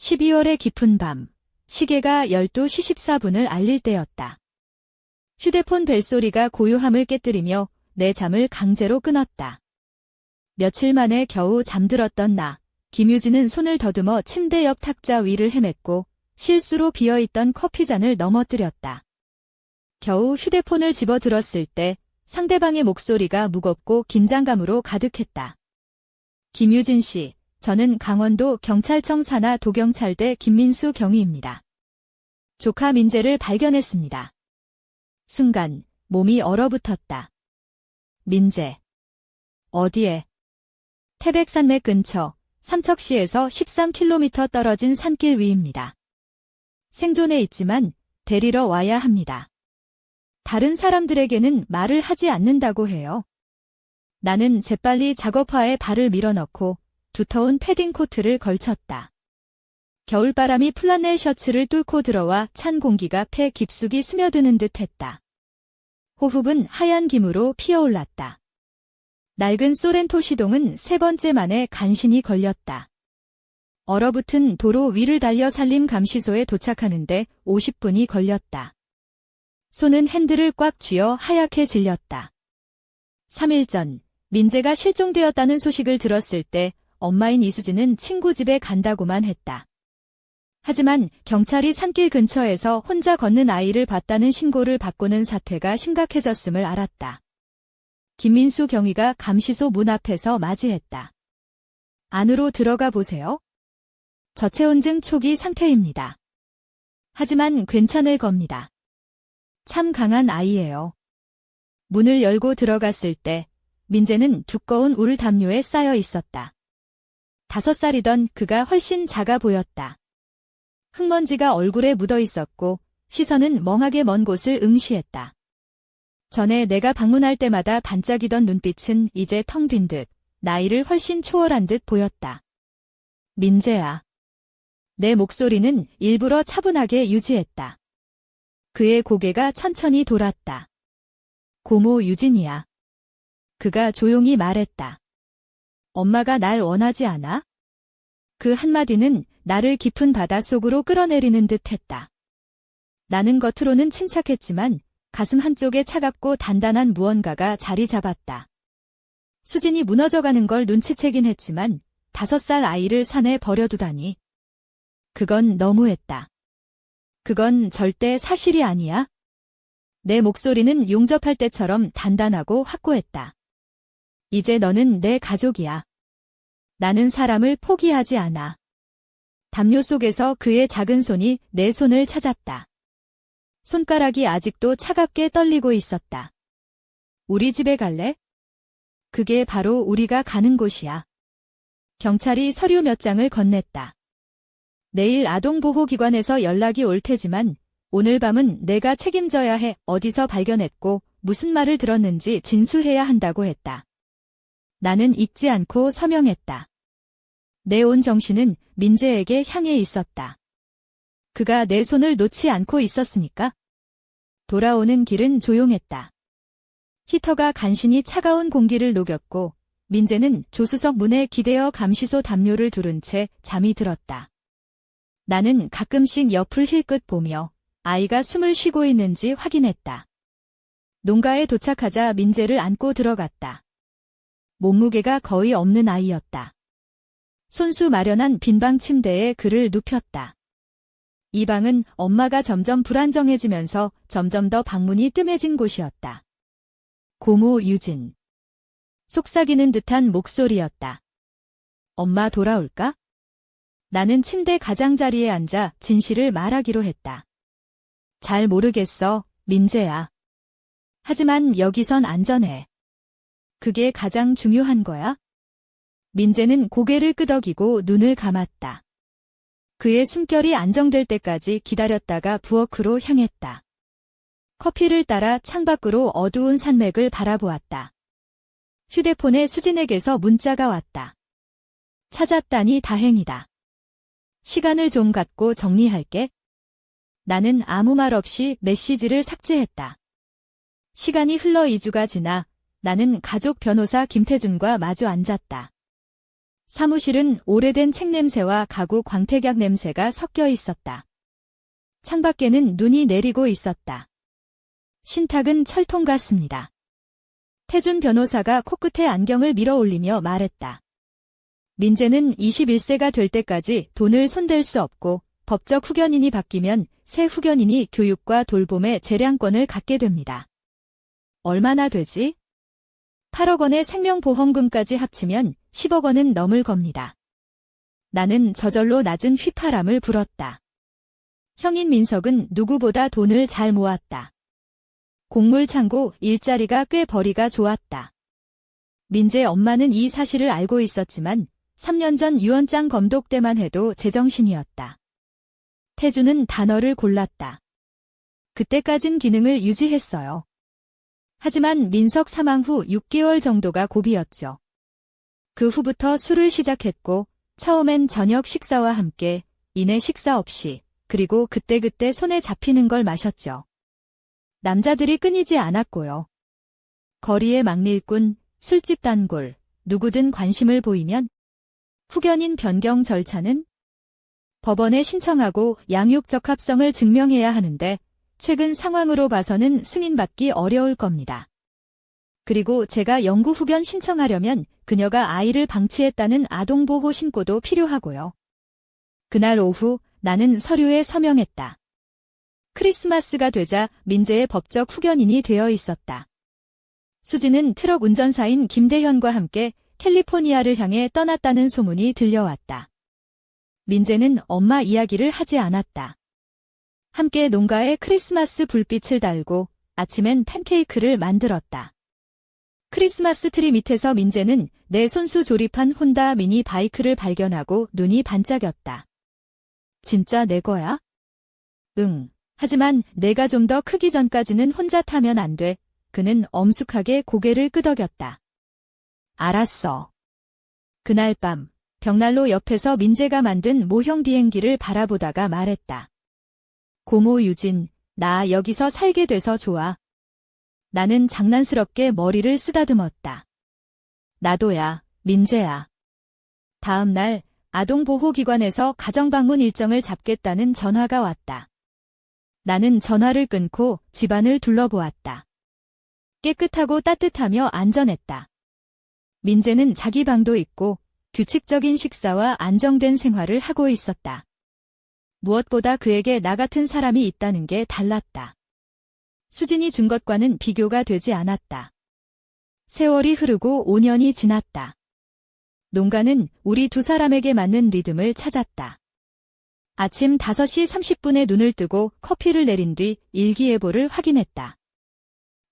12월의 깊은 밤, 시계가 12시 14분을 알릴 때였다. 휴대폰 벨소리가 고요함을 깨뜨리며 내 잠을 강제로 끊었다. 며칠 만에 겨우 잠들었던 나, 김유진은 손을 더듬어 침대 옆 탁자 위를 헤맸고 실수로 비어있던 커피잔을 넘어뜨렸다. 겨우 휴대폰을 집어들었을 때 상대방의 목소리가 무겁고 긴장감으로 가득했다. 김유진 씨, 저는 강원도 경찰청 산하 도경찰대 김민수 경위입니다. 조카 민재를 발견했습니다. 순간 몸이 얼어붙었다. 민재. 어디에? 태백산맥 근처 삼척시에서 13km 떨어진 산길 위입니다. 생존해 있지만 데리러 와야 합니다. 다른 사람들에게는 말을 하지 않는다고 해요. 나는 재빨리 작업화에 발을 밀어넣고 두터운 패딩 코트를 걸쳤다. 겨울바람이 플라넬 셔츠를 뚫고 들어와 찬 공기가 폐 깊숙이 스며드는 듯 했다. 호흡은 하얀 김으로 피어올랐다. 낡은 소렌토 시동은 세 번째 만에 간신히 걸렸다. 얼어붙은 도로 위를 달려 산림 감시소에 도착하는데 50분이 걸렸다. 손은 핸들을 꽉 쥐어 하얗게 질렸다. 3일 전 민재가 실종되었다는 소식을 들었을 때 엄마인 이수진은 친구 집에 간다고만 했다. 하지만 경찰이 산길 근처에서 혼자 걷는 아이를 봤다는 신고를 받고는 사태가 심각해졌음을 알았다. 김민수 경위가 감시소 문 앞에서 맞이했다. 안으로 들어가 보세요. 저체온증 초기 상태입니다. 하지만 괜찮을 겁니다. 참 강한 아이예요. 문을 열고 들어갔을 때 민재는 두꺼운 울 담요에 쌓여 있었다. 5살이던 그가 훨씬 작아 보였다. 흙먼지가 얼굴에 묻어 있었고 시선은 멍하게 먼 곳을 응시했다. 전에 내가 방문할 때마다 반짝이던 눈빛은 이제 텅 빈 듯 나이를 훨씬 초월한 듯 보였다. 민재야. 내 목소리는 일부러 차분하게 유지했다. 그의 고개가 천천히 돌았다. 고모 유진이야. 그가 조용히 말했다. 엄마가 날 원하지 않아? 그 한마디는 나를 깊은 바닷속으로 끌어내리는 듯 했다. 나는 겉으로는 침착했지만 가슴 한쪽에 차갑고 단단한 무언가가 자리 잡았다. 수진이 무너져가는 걸 눈치채긴 했지만 5살 아이를 산에 버려두다니. 그건 너무했다. 그건 절대 사실이 아니야. 내 목소리는 용접할 때처럼 단단하고 확고했다. 이제 너는 내 가족이야. 나는 사람을 포기하지 않아. 담요 속에서 그의 작은 손이 내 손을 찾았다. 손가락이 아직도 차갑게 떨리고 있었다. 우리 집에 갈래? 그게 바로 우리가 가는 곳이야. 경찰이 서류 몇 장을 건넸다. 내일 아동보호기관에서 연락이 올 테지만 오늘 밤은 내가 책임져야 해. 어디서 발견했고 무슨 말을 들었는지 진술해야 한다고 했다. 나는 읽지 않고 서명했다. 내 온 정신은 민재에게 향해 있었다. 그가 내 손을 놓지 않고 있었으니까. 돌아오는 길은 조용했다. 히터가 간신히 차가운 공기를 녹였고 민재는 조수석 문에 기대어 감시소 담요를 두른 채 잠이 들었다. 나는 가끔씩 옆을 힐끗 보며 아이가 숨을 쉬고 있는지 확인했다. 농가에 도착하자 민재를 안고 들어갔다. 몸무게가 거의 없는 아이였다. 손수 마련한 빈방 침대에 그를 눕혔다. 이 방은 엄마가 점점 불안정해지면서 점점 더 방문이 뜸해진 곳이었다. 고모 유진. 속삭이는 듯한 목소리였다. 엄마 돌아올까? 나는 침대 가장자리에 앉아 진실을 말하기로 했다. 잘 모르겠어, 민재야. 하지만 여기선 안전해. 그게 가장 중요한 거야? 민재는 고개를 끄덕이고 눈을 감았다. 그의 숨결이 안정될 때까지 기다렸다가 부엌으로 향했다. 커피를 따라 창밖으로 어두운 산맥을 바라보았다. 휴대폰에 수진에게서 문자가 왔다. 찾았다니 다행이다. 시간을 좀 갖고 정리할게. 나는 아무 말 없이 메시지를 삭제했다. 시간이 흘러 2주가 지나 나는 가족 변호사 김태준과 마주 앉았다. 사무실은 오래된 책 냄새와 가구 광택약 냄새가 섞여 있었다. 창밖에는 눈이 내리고 있었다. 신탁은 철통 같습니다. 태준 변호사가 코끝에 안경을 밀어 올리며 말했다. 민재는 21세가 될 때까지 돈을 손댈 수 없고 법적 후견인이 바뀌면 새 후견인이 교육과 돌봄의 재량권을 갖게 됩니다. 얼마나 되지? 8억 원의 생명보험금까지 합치면 10억 원은 넘을 겁니다. 나는 저절로 낮은 휘파람을 불었다. 형인 민석은 누구보다 돈을 잘 모았다. 곡물창고 일자리가 꽤 벌이가 좋았다. 민재 엄마는 이 사실을 알고 있었지만 3년 전 유언장 검독 때만 해도 제정신이었다. 태주는 단어를 골랐다. 그때까진 기능을 유지했어요. 하지만 민석 사망 후 6개월 정도가 고비였죠. 그 후부터 술을 시작했고 처음엔 저녁 식사와 함께 이내 식사 없이 그리고 그때그때 손에 잡히는 걸 마셨죠. 남자들이 끊이지 않았고요. 거리의 막일꾼, 술집 단골, 누구든 관심을 보이면 후견인 변경 절차는 법원에 신청하고 양육 적합성을 증명해야 하는데 최근 상황으로 봐서는 승인받기 어려울 겁니다. 그리고 제가 영구 후견 신청하려면 그녀가 아이를 방치했다는 아동보호 신고도 필요하고요. 그날 오후 나는 서류에 서명했다. 크리스마스가 되자 민재의 법적 후견인이 되어 있었다. 수지는 트럭 운전사인 김대현과 함께 캘리포니아를 향해 떠났다는 소문이 들려왔다. 민재는 엄마 이야기를 하지 않았다. 함께 농가에 크리스마스 불빛을 달고 아침엔 팬케이크를 만들었다. 크리스마스 트리 밑에서 민재는 내 손수 조립한 혼다 미니 바이크를 발견하고 눈이 반짝였다. 진짜 내 거야? 응. 하지만 내가 좀 더 크기 전까지는 혼자 타면 안 돼. 그는 엄숙하게 고개를 끄덕였다. 알았어. 그날 밤 벽난로 옆에서 민재가 만든 모형 비행기를 바라보다가 말했다. 고모 유진, 나 여기서 살게 돼서 좋아. 나는 장난스럽게 머리를 쓰다듬었다. 나도야, 민재야. 다음 날 아동보호기관에서 가정방문 일정을 잡겠다는 전화가 왔다. 나는 전화를 끊고 집안을 둘러보았다. 깨끗하고 따뜻하며 안전했다. 민재는 자기 방도 있고 규칙적인 식사와 안정된 생활을 하고 있었다. 무엇보다 그에게 나 같은 사람이 있다는 게 달랐다. 수진이 준 것과는 비교가 되지 않았다. 세월이 흐르고 5년이 지났다. 농가는 우리 두 사람에게 맞는 리듬을 찾았다. 아침 5시 30분에 눈을 뜨고 커피를 내린 뒤 일기예보를 확인했다.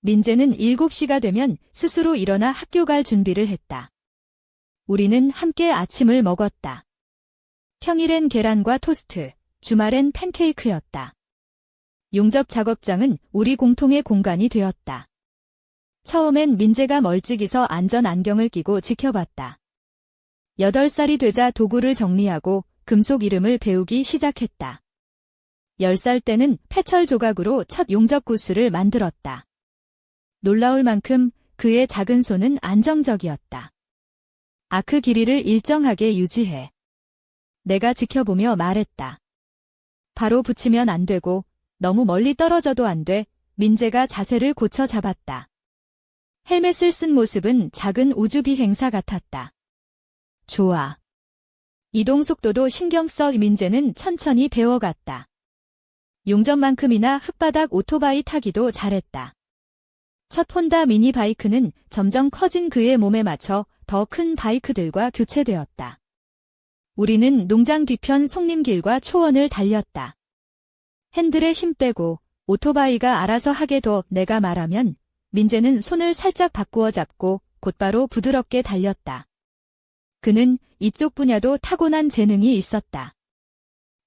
민재는 7시가 되면 스스로 일어나 학교 갈 준비를 했다. 우리는 함께 아침을 먹었다. 평일엔 계란과 토스트, 주말엔 팬케이크였다. 용접 작업장은 우리 공통의 공간이 되었다. 처음엔 민재가 멀찍이서 안전 안경을 끼고 지켜봤다. 8살이 되자 도구를 정리하고 금속 이름을 배우기 시작했다. 10살 때는 패철 조각으로 첫 용접 구슬을 만들었다. 놀라울 만큼 그의 작은 손은 안정적이었다. 아크 길이를 일정하게 유지해. 내가 지켜보며 말했다. 바로 붙이면 안 되고 너무 멀리 떨어져도 안 돼. 민재가 자세를 고쳐 잡았다. 헬멧을 쓴 모습은 작은 우주비행사 같았다. 좋아. 이동 속도도 신경 써. 민재는 천천히 배워갔다. 용접만큼이나 흙바닥 오토바이 타기도 잘했다. 첫 혼다 미니 바이크는 점점 커진 그의 몸에 맞춰 더 큰 바이크들과 교체되었다. 우리는 농장 뒤편 송림길과 초원을 달렸다. 핸들에 힘 빼고 오토바이가 알아서 하게 둬. 내가 말하면 민재는 손을 살짝 바꾸어 잡고 곧바로 부드럽게 달렸다. 그는 이쪽 분야도 타고난 재능이 있었다.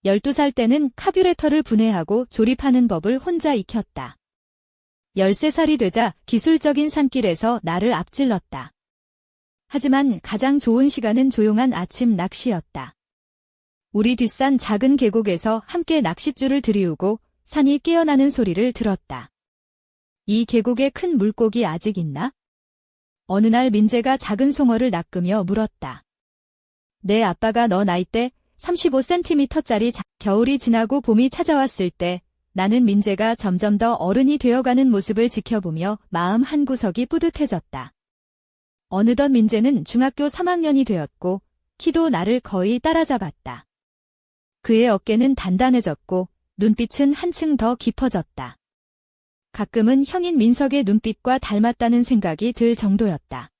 12살 때는 카뷰레터를 분해하고 조립하는 법을 혼자 익혔다. 13살이 되자 기술적인 산길에서 나를 앞질렀다. 하지만 가장 좋은 시간은 조용한 아침 낚시였다. 우리 뒷산 작은 계곡에서 함께 낚싯줄을 들이우고 산이 깨어나는 소리를 들었다. 이 계곡에 큰 물고기 아직 있나? 어느 날 민재가 작은 송어를 낚으며 물었다. 내 아빠가 너 나이 때 35cm짜리 겨울이 지나고 봄이 찾아왔을 때 나는 민재가 점점 더 어른이 되어가는 모습을 지켜보며 마음 한구석이 뿌듯해졌다. 어느덧 민재는 중학교 3학년이 되었고 키도 나를 거의 따라잡았다. 그의 어깨는 단단해졌고 눈빛은 한층 더 깊어졌다. 가끔은 형인 민석의 눈빛과 닮았다는 생각이 들 정도였다.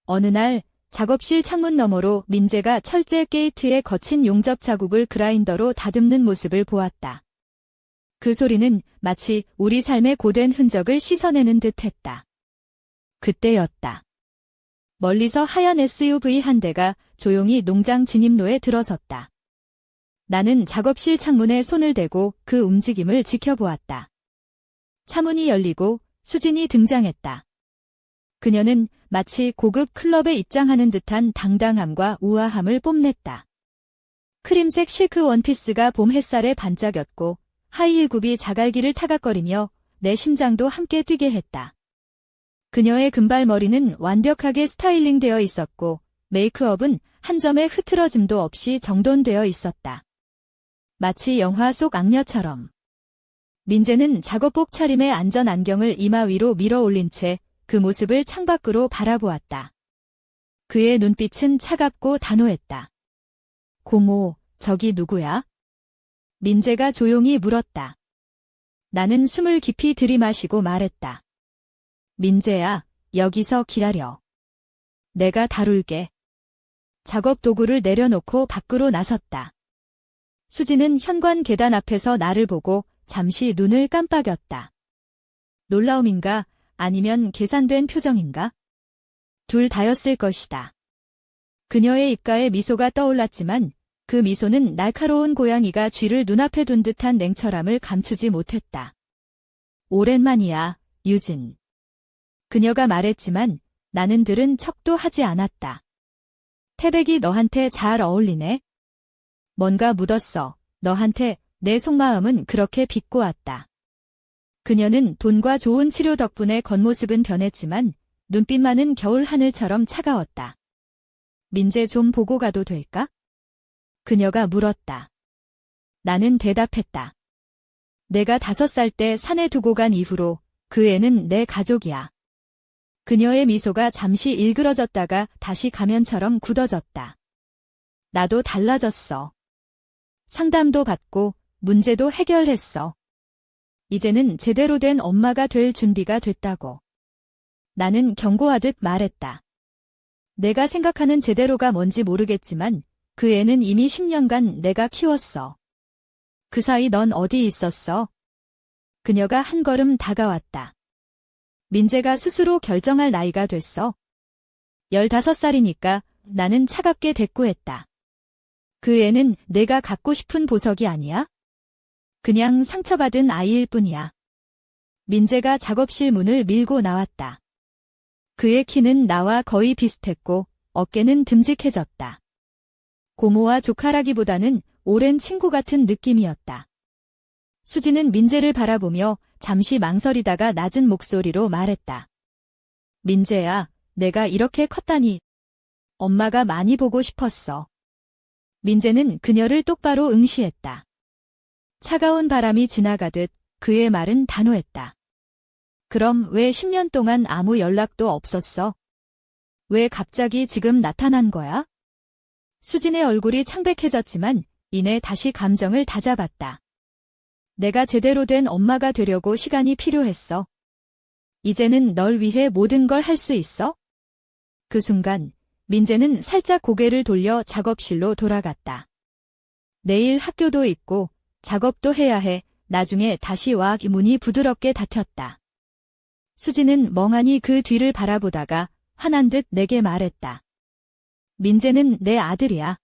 어느 날 작업실 창문 너머로 민재가 철제 게이트에 거친 용접 자국을 그라인더로 다듬는 모습을 보았다. 그 소리는 마치 우리 삶의 고된 흔적을 씻어내는 듯했다. 그때였다. 멀리서 하얀 SUV 한 대가 조용히 농장 진입로에 들어섰다. 나는 작업실 창문에 손을 대고 그 움직임을 지켜보았다. 차문이 열리고 수진이 등장했다. 그녀는 마치 고급 클럽에 입장하는 듯한 당당함과 우아함을 뽐냈다. 크림색 실크 원피스가 봄 햇살에 반짝였고 하이힐 굽이 자갈길을 타각거리며 내 심장도 함께 뛰게 했다. 그녀의 금발머리는 완벽하게 스타일링되어 있었고 메이크업은 한 점의 흐트러짐도 없이 정돈되어 있었다. 마치 영화 속 악녀처럼. 민재는 작업복 차림의 안전 안경을 이마 위로 밀어 올린 채 그 모습을 창밖으로 바라보았다. 그의 눈빛은 차갑고 단호했다. 고모, 저기 누구야? 민재가 조용히 물었다. 나는 숨을 깊이 들이마시고 말했다. 민재야, 여기서 기다려. 내가 다룰게. 작업 도구를 내려놓고 밖으로 나섰다. 수지는 현관 계단 앞에서 나를 보고 잠시 눈을 깜빡였다. 놀라움인가? 아니면 계산된 표정인가? 둘 다였을 것이다. 그녀의 입가에 미소가 떠올랐지만 그 미소는 날카로운 고양이가 쥐를 눈앞에 둔 듯한 냉철함을 감추지 못했다. 오랜만이야, 유진. 그녀가 말했지만 나는 들은 척도 하지 않았다. 태백이 너한테 잘 어울리네. 뭔가 묻었어. 너한테 내 속마음은 그렇게 비꼬았다. 그녀는 돈과 좋은 치료 덕분에 겉모습은 변했지만 눈빛만은 겨울 하늘처럼 차가웠다. 민재 좀 보고 가도 될까? 그녀가 물었다. 나는 대답했다. 내가 5살 때 산에 두고 간 이후로 그 애는 내 가족이야. 그녀의 미소가 잠시 일그러졌다가 다시 가면처럼 굳어졌다. 나도 달라졌어. 상담도 받고 문제도 해결했어. 이제는 제대로 된 엄마가 될 준비가 됐다고. 나는 경고하듯 말했다. 내가 생각하는 제대로가 뭔지 모르겠지만 그 애는 이미 10년간 내가 키웠어. 그 사이 넌 어디 있었어? 그녀가 한 걸음 다가왔다. 민재가 스스로 결정할 나이가 됐어. 15살이니까 나는 차갑게 대꾸했다. 그 애는 내가 갖고 싶은 보석이 아니야? 그냥 상처받은 아이일 뿐이야. 민재가 작업실 문을 밀고 나왔다. 그의 키는 나와 거의 비슷했고 어깨는 듬직해졌다. 고모와 조카라기보다는 오랜 친구 같은 느낌이었다. 수지는 민재를 바라보며 잠시 망설이다가 낮은 목소리로 말했다. 민재야, 내가 이렇게 컸다니. 엄마가 많이 보고 싶었어. 민재는 그녀를 똑바로 응시했다. 차가운 바람이 지나가듯 그의 말은 단호했다. 그럼 왜 10년 동안 아무 연락도 없었어? 왜 갑자기 지금 나타난 거야? 수진의 얼굴이 창백해졌지만 이내 다시 감정을 다잡았다. 내가 제대로 된 엄마가 되려고 시간이 필요했어. 이제는 널 위해 모든 걸 할 수 있어? 그 순간 민재는 살짝 고개를 돌려 작업실로 돌아갔다. 내일 학교도 있고 작업도 해야 해. 나중에 다시 와. 문이 부드럽게 닫혔다. 수지는 멍하니 그 뒤를 바라보다가 화난 듯 내게 말했다. 민재는 내 아들이야.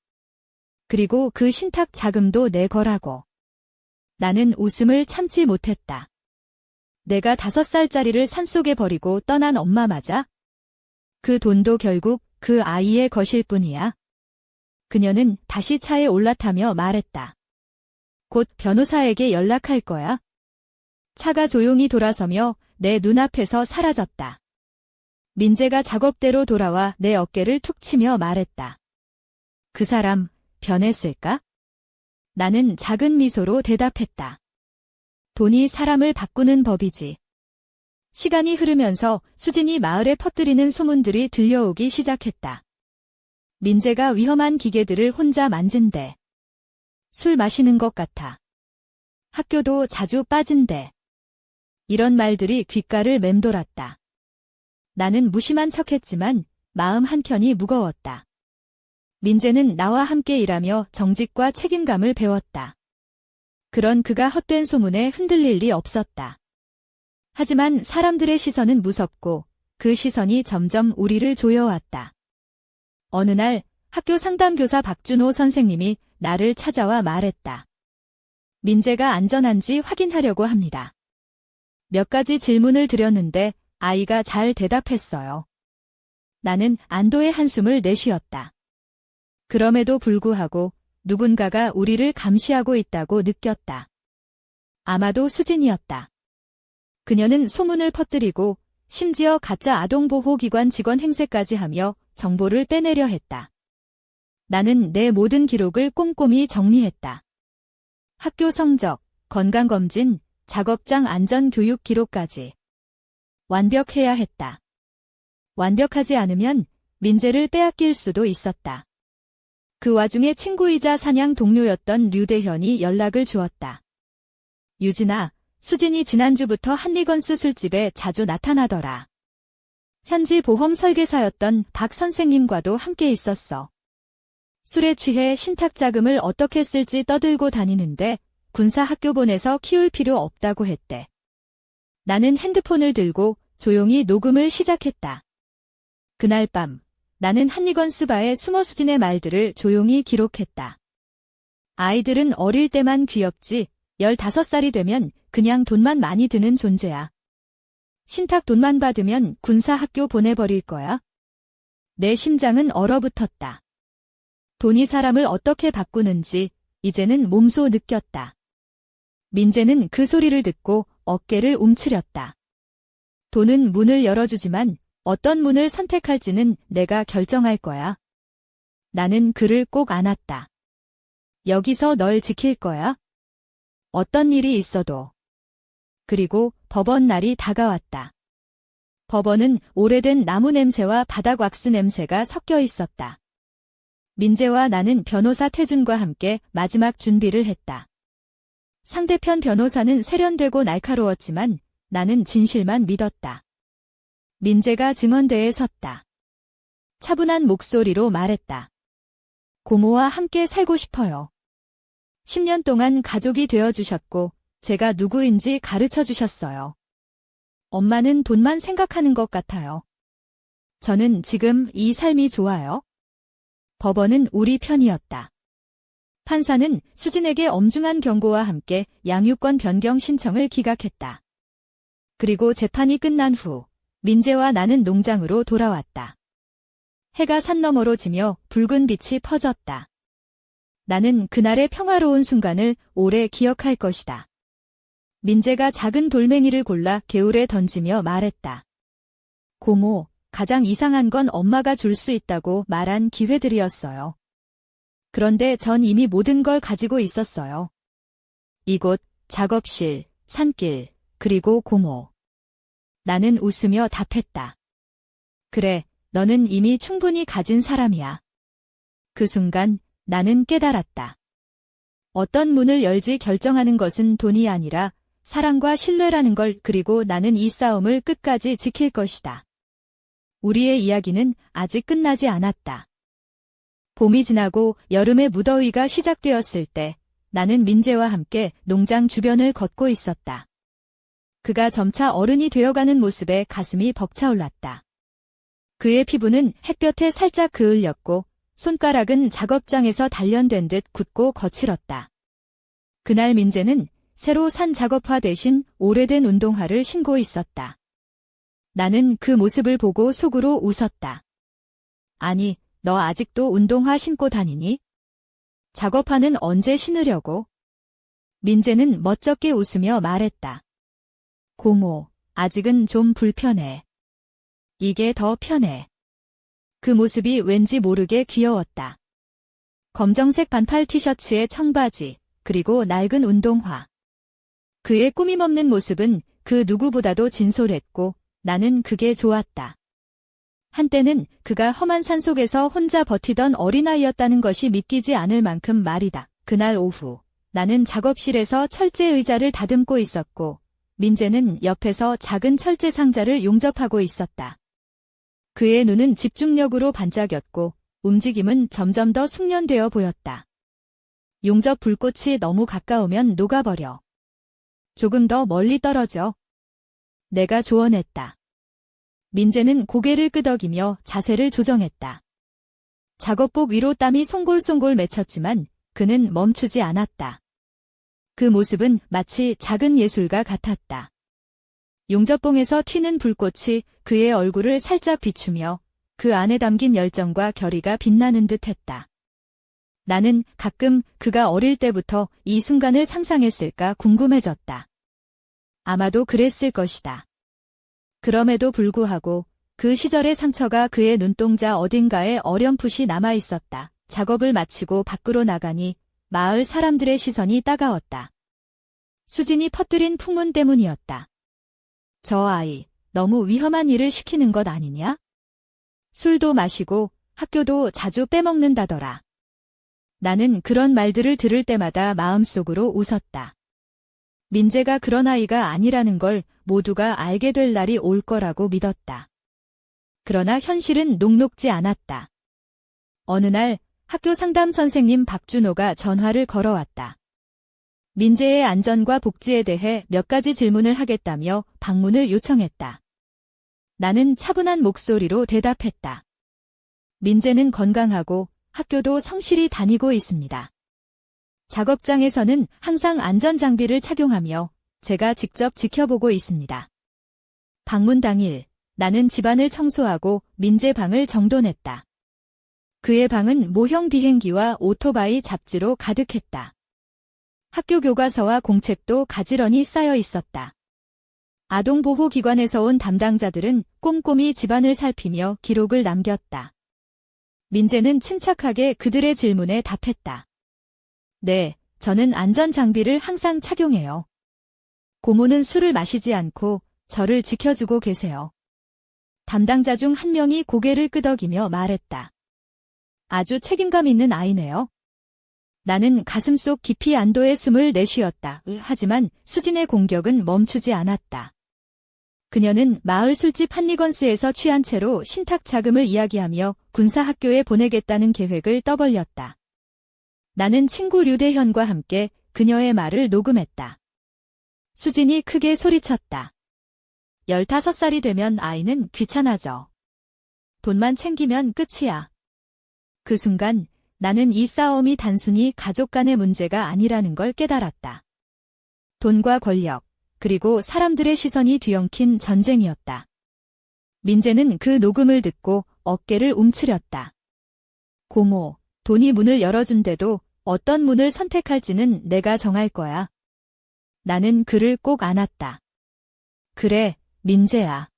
그리고 그 신탁 자금도 내 거라고. 나는 웃음을 참지 못했다. 내가 5살짜리를 산속에 버리고 떠난 엄마 맞아? 그 돈도 결국 그 아이의 것일 뿐이야. 그녀는 다시 차에 올라타며 말했다. 곧 변호사에게 연락할 거야. 차가 조용히 돌아서며 내 눈앞에서 사라졌다. 민재가 작업대로 돌아와 내 어깨를 툭 치며 말했다. 그 사람 변했을까? 나는 작은 미소로 대답했다. 돈이 사람을 바꾸는 법이지. 시간이 흐르면서 수진이 마을에 퍼뜨리는 소문들이 들려오기 시작했다. 민재가 위험한 기계들을 혼자 만진대. 술 마시는 것 같아. 학교도 자주 빠진대. 이런 말들이 귓가를 맴돌았다. 나는 무심한 척했지만 마음 한켠이 무거웠다. 민재는 나와 함께 일하며 정직과 책임감을 배웠다. 그런 그가 헛된 소문에 흔들릴 리 없었다. 하지만 사람들의 시선은 무섭고 그 시선이 점점 우리를 조여왔다. 어느 날 학교 상담교사 박준호 선생님이 나를 찾아와 말했다. 민재가 안전한지 확인하려고 합니다. 몇 가지 질문을 드렸는데 아이가 잘 대답했어요. 나는 안도의 한숨을 내쉬었다. 그럼에도 불구하고 누군가가 우리를 감시하고 있다고 느꼈다. 아마도 수진이었다. 그녀는 소문을 퍼뜨리고 심지어 가짜 아동보호기관 직원 행세까지 하며 정보를 빼내려 했다. 나는 내 모든 기록을 꼼꼼히 정리했다. 학교 성적, 건강검진, 작업장 안전교육 기록까지. 완벽해야 했다. 완벽하지 않으면 민재를 빼앗길 수도 있었다. 그 와중에 친구이자 사냥 동료였던 류대현이 연락을 주었다. 유진아, 수진이 지난주부터 한리건스 술집에 자주 나타나더라. 현지 보험 설계사였던 박 선생님과도 함께 있었어. 술에 취해 신탁 자금을 어떻게 쓸지 떠들고 다니는데 군사학교 보내서 키울 필요 없다고 했대. 나는 핸드폰을 들고 조용히 녹음을 시작했다. 그날 밤 나는 한리건스 바에 숨어 수진의 말들을 조용히 기록했다. 아이들은 어릴 때만 귀엽지 15살이 되면 그냥 돈만 많이 드는 존재야. 신탁 돈만 받으면 군사학교 보내버릴 거야. 내 심장은 얼어붙었다. 돈이 사람을 어떻게 바꾸는지 이제는 몸소 느꼈다. 민재는 그 소리를 듣고 어깨를 움츠렸다. 돈은 문을 열어주지만 어떤 문을 선택할지는 내가 결정할 거야. 나는 그를 꼭 안았다. 여기서 널 지킬 거야. 어떤 일이 있어도. 그리고 법원 날이 다가왔다. 법원은 오래된 나무 냄새와 바닥 왁스 냄새가 섞여 있었다. 민재와 나는 변호사 태준과 함께 마지막 준비를 했다. 상대편 변호사는 세련되고 날카로웠지만 나는 진실만 믿었다. 민재가 증언대에 섰다. 차분한 목소리로 말했다. 고모와 함께 살고 싶어요. 10년 동안 가족이 되어주셨고 제가 누구인지 가르쳐 주셨어요. 엄마는 돈만 생각하는 것 같아요. 저는 지금 이 삶이 좋아요. 법원은 우리 편이었다. 판사는 수진에게 엄중한 경고와 함께 양육권 변경 신청을 기각했다. 그리고 재판이 끝난 후 민재와 나는 농장으로 돌아왔다. 해가 산 너머로 지며 붉은 빛이 퍼졌다. 나는 그날의 평화로운 순간을 오래 기억할 것이다. 민재가 작은 돌멩이를 골라 개울에 던지며 말했다. 고모, 가장 이상한 건 엄마가 줄 수 있다고 말한 기회들이었어요. 그런데 전 이미 모든 걸 가지고 있었어요. 이곳, 작업실, 산길, 그리고 고모. 나는 웃으며 답했다. 그래, 너는 이미 충분히 가진 사람이야. 그 순간 나는 깨달았다. 어떤 문을 열지 결정하는 것은 돈이 아니라 사랑과 신뢰라는 걸. 그리고 나는 이 싸움을 끝까지 지킬 것이다. 우리의 이야기는 아직 끝나지 않았다. 봄이 지나고 여름의 무더위가 시작되었을 때 나는 민재와 함께 농장 주변을 걷고 있었다. 그가 점차 어른이 되어가는 모습에 가슴이 벅차올랐다. 그의 피부는 햇볕에 살짝 그을렸고 손가락은 작업장에서 단련된 듯 굳고 거칠었다. 그날 민재는 새로 산 작업화 대신 오래된 운동화를 신고 있었다. 나는 그 모습을 보고 속으로 웃었다. 아니, 너 아직도 운동화 신고 다니니? 작업화는 언제 신으려고? 민재는 멋쩍게 웃으며 말했다. 고모, 아직은 좀 불편해. 이게 더 편해. 그 모습이 왠지 모르게 귀여웠다. 검정색 반팔 티셔츠에 청바지, 그리고 낡은 운동화. 그의 꾸밈없는 모습은 그 누구보다도 진솔했고 나는 그게 좋았다. 한때는 그가 험한 산속에서 혼자 버티던 어린아이였다는 것이 믿기지 않을 만큼 말이다. 그날 오후 나는 작업실에서 철제 의자를 다듬고 있었고 민재는 옆에서 작은 철제 상자를 용접하고 있었다. 그의 눈은 집중력으로 반짝였고 움직임은 점점 더 숙련되어 보였다. 용접 불꽃이 너무 가까우면 녹아버려. 조금 더 멀리 떨어져. 내가 조언했다. 민재는 고개를 끄덕이며 자세를 조정했다. 작업복 위로 땀이 송골송골 맺혔지만 그는 멈추지 않았다. 그 모습은 마치 작은 예술가 같았다. 용접봉에서 튀는 불꽃이 그의 얼굴을 살짝 비추며 그 안에 담긴 열정과 결의가 빛나는 듯했다. 나는 가끔 그가 어릴 때부터 이 순간을 상상했을까 궁금해졌다. 아마도 그랬을 것이다. 그럼에도 불구하고 그 시절의 상처가 그의 눈동자 어딘가에 어렴풋이 남아있었다. 작업을 마치고 밖으로 나가니 마을 사람들의 시선이 따가웠다. 수진이 퍼뜨린 풍문 때문이었다. 저 아이, 너무 위험한 일을 시키는 것 아니냐? 술도 마시고 학교도 자주 빼먹는다더라. 나는 그런 말들을 들을 때마다 마음속으로 웃었다. 민재가 그런 아이가 아니라는 걸 모두가 알게 될 날이 올 거라고 믿었다. 그러나 현실은 녹록지 않았다. 어느 날 학교 상담 선생님 박준호가 전화를 걸어왔다. 민재의 안전과 복지에 대해 몇 가지 질문을 하겠다며 방문을 요청했다. 나는 차분한 목소리로 대답했다. 민재는 건강하고 학교도 성실히 다니고 있습니다. 작업장에서는 항상 안전장비를 착용하며 제가 직접 지켜보고 있습니다. 방문 당일 나는 집안을 청소하고 민재 방을 정돈했다. 그의 방은 모형 비행기와 오토바이 잡지로 가득했다. 학교 교과서와 공책도 가지런히 쌓여 있었다. 아동보호기관에서 온 담당자들은 꼼꼼히 집안을 살피며 기록을 남겼다. 민재는 침착하게 그들의 질문에 답했다. 네, 저는 안전장비를 항상 착용해요. 고모는 술을 마시지 않고 저를 지켜주고 계세요. 담당자 중 한 명이 고개를 끄덕이며 말했다. 아주 책임감 있는 아이네요. 나는 가슴속 깊이 안도의 숨을 내쉬었다. 하지만 수진의 공격은 멈추지 않았다. 그녀는 마을 술집 한리건스에서 취한 채로 신탁 자금을 이야기하며 군사학교에 보내겠다는 계획을 떠벌렸다. 나는 친구 류대현과 함께 그녀의 말을 녹음했다. 수진이 크게 소리쳤다. 15살이 되면 아이는 귀찮아져. 돈만 챙기면 끝이야. 그 순간 나는 이 싸움이 단순히 가족 간의 문제가 아니라는 걸 깨달았다. 돈과 권력, 그리고 사람들의 시선이 뒤엉킨 전쟁이었다. 민재는 그 녹음을 듣고 어깨를 움츠렸다. 고모, 돈이 문을 열어준대도 어떤 문을 선택할지는 내가 정할 거야. 나는 그를 꼭 안았다. 그래, 민재야.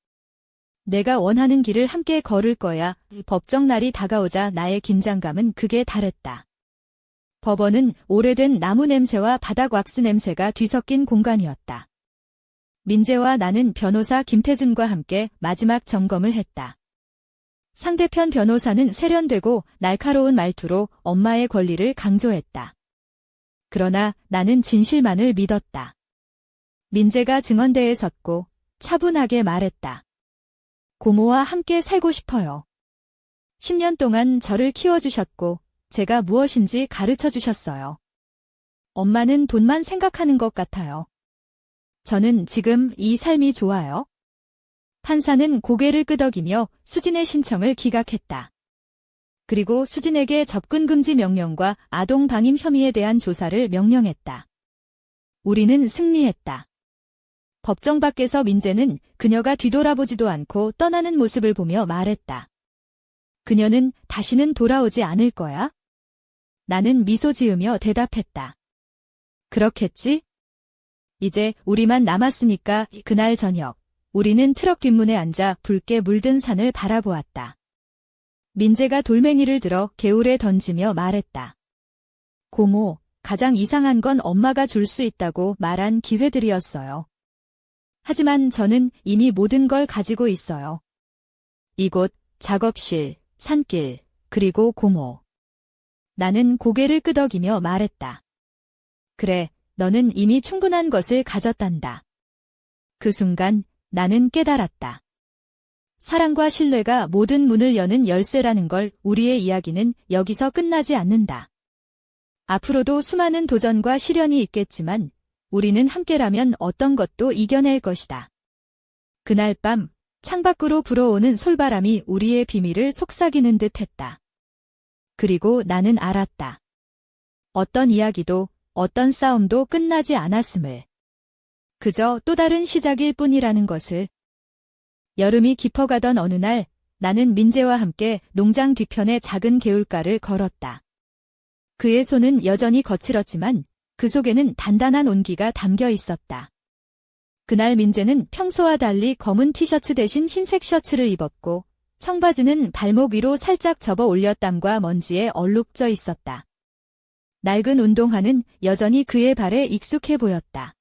내가 원하는 길을 함께 걸을 거야. 법정 날이 다가오자 나의 긴장감은 극에 달했다. 법원은 오래된 나무 냄새와 바닥 왁스 냄새가 뒤섞인 공간이었다. 민재와 나는 변호사 김태준과 함께 마지막 점검을 했다. 상대편 변호사는 세련되고 날카로운 말투로 엄마의 권리를 강조했다. 그러나 나는 진실만을 믿었다. 민재가 증언대에 섰고 차분하게 말했다. 고모와 함께 살고 싶어요. 10년 동안 저를 키워주셨고 제가 무엇인지 가르쳐주셨어요. 엄마는 돈만 생각하는 것 같아요. 저는 지금 이 삶이 좋아요. 판사는 고개를 끄덕이며 수진의 신청을 기각했다. 그리고 수진에게 접근 금지 명령과 아동 방임 혐의에 대한 조사를 명령했다. 우리는 승리했다. 법정 밖에서 민재는 그녀가 뒤돌아보지도 않고 떠나는 모습을 보며 말했다. 그녀는 다시는 돌아오지 않을 거야? 나는 미소 지으며 대답했다. 그렇겠지? 이제 우리만 남았으니까. 그날 저녁 우리는 트럭 뒷문에 앉아 붉게 물든 산을 바라보았다. 민재가 돌멩이를 들어 개울에 던지며 말했다. 고모, 가장 이상한 건 엄마가 줄 수 있다고 말한 기회들이었어요. 하지만 저는 이미 모든 걸 가지고 있어요. 이곳, 작업실, 산길, 그리고 고모. 나는 고개를 끄덕이며 말했다. 그래, 너는 이미 충분한 것을 가졌단다. 그 순간 나는 깨달았다. 사랑과 신뢰가 모든 문을 여는 열쇠라는 걸. 우리의 이야기는 여기서 끝나지 않는다. 앞으로도 수많은 도전과 시련이 있겠지만 우리는 함께라면 어떤 것도 이겨낼 것이다. 그날 밤 창밖으로 불어오는 솔바람이 우리의 비밀을 속삭이는 듯 했다. 그리고 나는 알았다. 어떤 이야기도, 어떤 싸움도 끝나지 않았음을. 그저 또 다른 시작일 뿐이라는 것을. 여름이 깊어가던 어느 날, 나는 민재와 함께 농장 뒤편의 작은 개울가를 걸었다. 그의 손은 여전히 거칠었지만 그 속에는 단단한 온기가 담겨 있었다. 그날 민재는 평소와 달리 검은 티셔츠 대신 흰색 셔츠를 입었고 청바지는 발목 위로 살짝 접어 올려 땀과 먼지에 얼룩져 있었다. 낡은 운동화는 여전히 그의 발에 익숙해 보였다.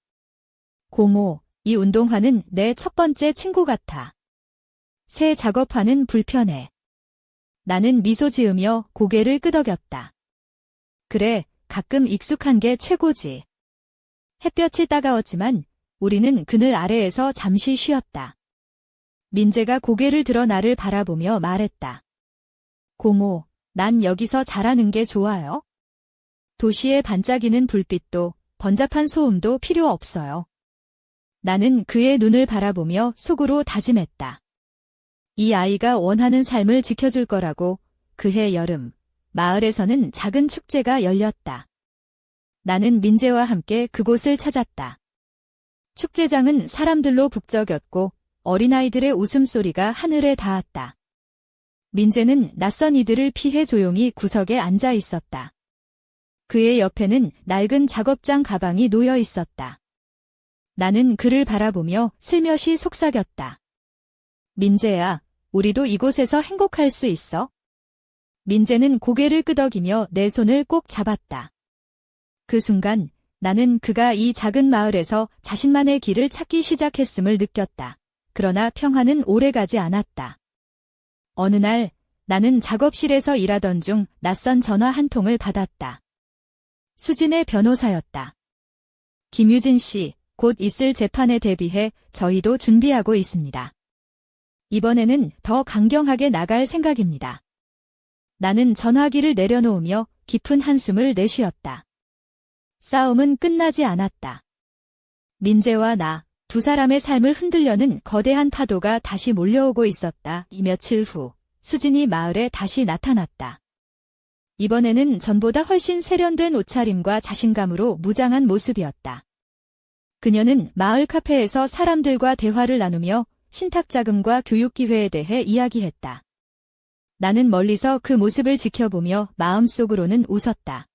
고모, 이 운동화는 내 첫 번째 친구 같아. 새 작업화는 불편해. 나는 미소 지으며 고개를 끄덕였다. 그래, 가끔 익숙한 게 최고지. 햇볕이 따가웠지만 우리는 그늘 아래에서 잠시 쉬었다. 민재가 고개를 들어 나를 바라보며 말했다. 고모, 난 여기서 자라는 게 좋아요. 도시의 반짝이는 불빛도 번잡한 소음도 필요 없어요. 나는 그의 눈을 바라보며 속으로 다짐했다. 이 아이가 원하는 삶을 지켜줄 거라고. 그해 여름, 마을에서는 작은 축제가 열렸다. 나는 민재와 함께 그곳을 찾았다. 축제장은 사람들로 북적였고 어린아이들의 웃음소리가 하늘에 닿았다. 민재는 낯선 이들을 피해 조용히 구석에 앉아 있었다. 그의 옆에는 낡은 작업장 가방이 놓여 있었다. 나는 그를 바라보며 슬며시 속삭였다. 민재야, 우리도 이곳에서 행복할 수 있어? 민재는 고개를 끄덕이며 내 손을 꼭 잡았다. 그 순간 나는 그가 이 작은 마을에서 자신만의 길을 찾기 시작했음을 느꼈다. 그러나 평화는 오래가지 않았다. 어느 날 나는 작업실에서 일하던 중 낯선 전화 한 통을 받았다. 수진의 변호사였다. 김유진 씨, 곧 있을 재판에 대비해 저희도 준비하고 있습니다. 이번에는 더 강경하게 나갈 생각입니다. 나는 전화기를 내려놓으며 깊은 한숨을 내쉬었다. 싸움은 끝나지 않았다. 민재와 나, 두 사람의 삶을 흔들려는 거대한 파도가 다시 몰려오고 있었다. 이 며칠 후, 수진이 마을에 다시 나타났다. 이번에는 전보다 훨씬 세련된 옷차림과 자신감으로 무장한 모습이었다. 그녀는 마을 카페에서 사람들과 대화를 나누며 신탁자금과 교육기회에 대해 이야기했다. 나는 멀리서 그 모습을 지켜보며 마음속으로는 웃었다.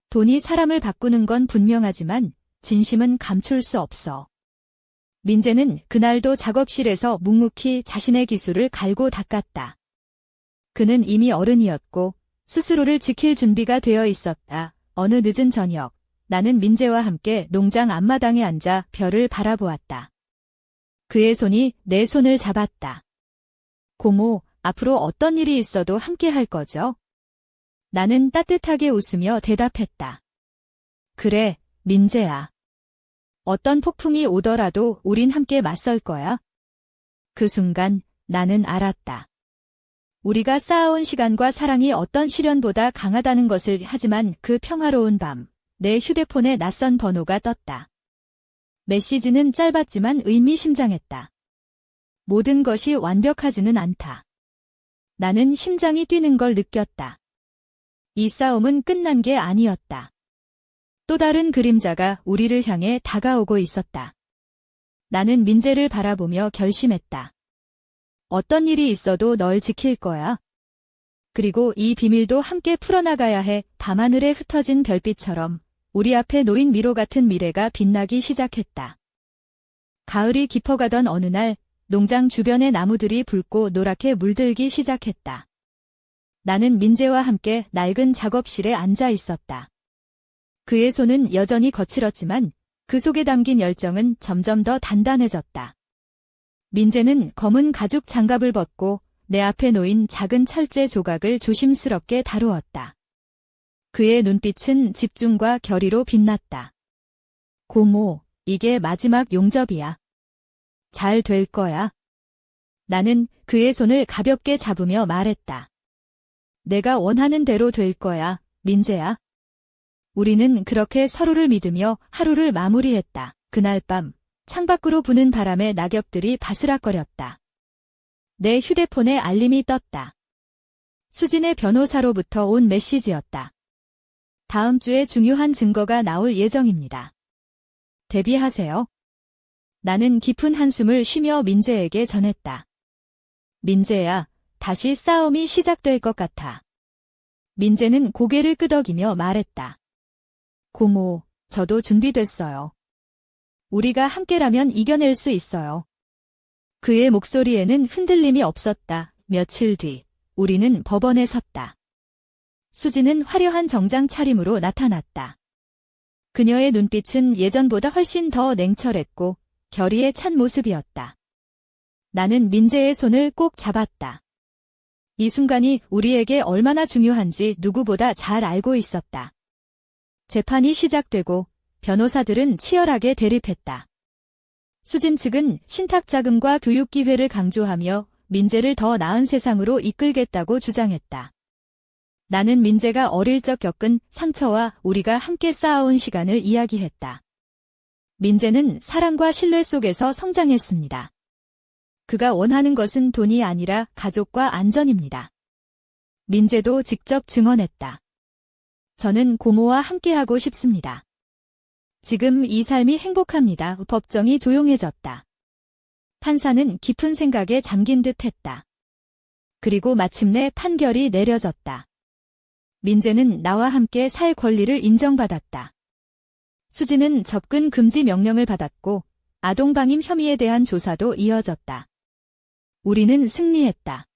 돈이 사람을 바꾸는 건 분명하지만 진심은 감출 수 없어. 민재는 그날도 작업실에서 묵묵히 자신의 기술을 갈고 닦았다. 그는 이미 어른이었고 스스로를 지킬 준비가 되어 있었다. 어느 늦은 저녁, 나는 민재와 함께 농장 앞마당에 앉아 별을 바라보았다. 그의 손이 내 손을 잡았다. 고모, 앞으로 어떤 일이 있어도 함께 할 거죠? 나는 따뜻하게 웃으며 대답했다. 그래, 민재야. 어떤 폭풍이 오더라도 우린 함께 맞설 거야. 그 순간 나는 알았다. 우리가 쌓아온 시간과 사랑이 어떤 시련보다 강하다는 것을. 하지만 그 평화로운 밤, 내 휴대폰에 낯선 번호가 떴다. 메시지는 짧았지만 의미심장했다. 모든 것이 완벽하지는 않다. 나는 심장이 뛰는 걸 느꼈다. 이 싸움은 끝난 게 아니었다. 또 다른 그림자가 우리를 향해 다가오고 있었다. 나는 민재를 바라보며 결심했다. 어떤 일이 있어도 널 지킬 거야. 그리고 이 비밀도 함께 풀어나가야 해. 밤하늘에 흩어진 별빛처럼 우리 앞에 놓인 미로 같은 미래가 빛나기 시작했다. 가을이 깊어가던 어느 날, 농장 주변의 나무들이 붉고 노랗게 물들기 시작했다. 나는 민재와 함께 낡은 작업실에 앉아 있었다. 그의 손은 여전히 거칠었지만 그 속에 담긴 열정은 점점 더 단단해졌다. 민재는 검은 가죽 장갑을 벗고 내 앞에 놓인 작은 철제 조각을 조심스럽게 다루었다. 그의 눈빛은 집중과 결의로 빛났다. 고모, 이게 마지막 용접이야. 잘 될 거야. 나는 그의 손을 가볍게 잡으며 말했다. 내가 원하는 대로 될 거야, 민재야. 우리는 그렇게 서로를 믿으며 하루를 마무리했다. 그날 밤, 창밖으로 부는 바람에 낙엽들이 바스락거렸다. 내 휴대폰에 알림이 떴다. 수진의 변호사로부터 온 메시지였다. 다음 주에 중요한 증거가 나올 예정입니다. 대비하세요. 나는 깊은 한숨을 쉬며 민재에게 전했다. 민재야, 다시 싸움이 시작될 것 같아. 민재는 고개를 끄덕이며 말했다. 고모, 저도 준비됐어요. 우리가 함께라면 이겨낼 수 있어요. 그의 목소리에는 흔들림이 없었다. 며칠 뒤, 우리는 법원에 섰다. 수지는 화려한 정장 차림으로 나타났다. 그녀의 눈빛은 예전보다 훨씬 더 냉철했고 결의에 찬 모습이었다. 나는 민재의 손을 꼭 잡았다. 이 순간이 우리에게 얼마나 중요한지 누구보다 잘 알고 있었다. 재판이 시작되고 변호사들은 치열하게 대립했다. 수진 측은 신탁자금과 교육기회를 강조하며 민재를 더 나은 세상으로 이끌겠다고 주장했다. 나는 민재가 어릴 적 겪은 상처와 우리가 함께 쌓아온 시간을 이야기했다. 민재는 사랑과 신뢰 속에서 성장했습니다. 그가 원하는 것은 돈이 아니라 가족과 안전입니다. 민재도 직접 증언했다. 저는 고모와 함께하고 싶습니다. 지금 이 삶이 행복합니다. 법정이 조용해졌다. 판사는 깊은 생각에 잠긴 듯 했다. 그리고 마침내 판결이 내려졌다. 민재는 나와 함께 살 권리를 인정받았다. 수지는 접근 금지 명령을 받았고 아동방임 혐의에 대한 조사도 이어졌다. 우리는 승리했다.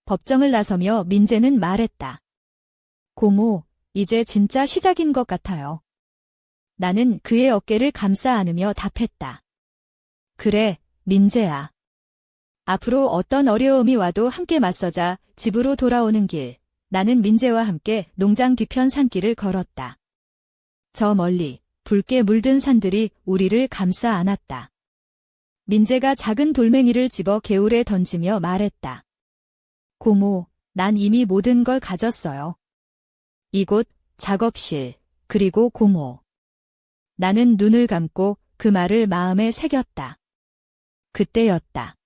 법정을 나서며 민재는 말했다. 고모, 이제 진짜 시작인 것 같아요. 나는 그의 어깨를 감싸 안으며 답했다. 그래, 민재야. 앞으로 어떤 어려움이 와도 함께 맞서자. 집으로 돌아오는 길, 나는 민재와 함께 농장 뒤편 산길을 걸었다. 저 멀리 붉게 물든 산들이 우리를 감싸 안았다. 민재가 작은 돌멩이를 집어 개울에 던지며 말했다. 고모, 난 이미 모든 걸 가졌어요. 이곳, 작업실, 그리고 고모. 나는 눈을 감고 그 말을 마음에 새겼다. 그때였다.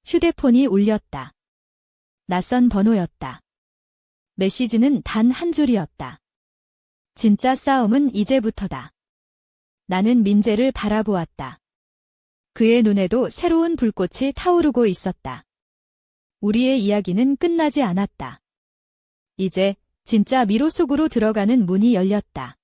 휴대폰이 울렸다. 낯선 번호였다. 메시지는 단 한 줄이었다. 진짜 싸움은 이제부터다. 나는 민재를 바라보았다. 그의 눈에도 새로운 불꽃이 타오르고 있었다. 우리의 이야기는 끝나지 않았다. 이제 진짜 미로 속으로 들어가는 문이 열렸다.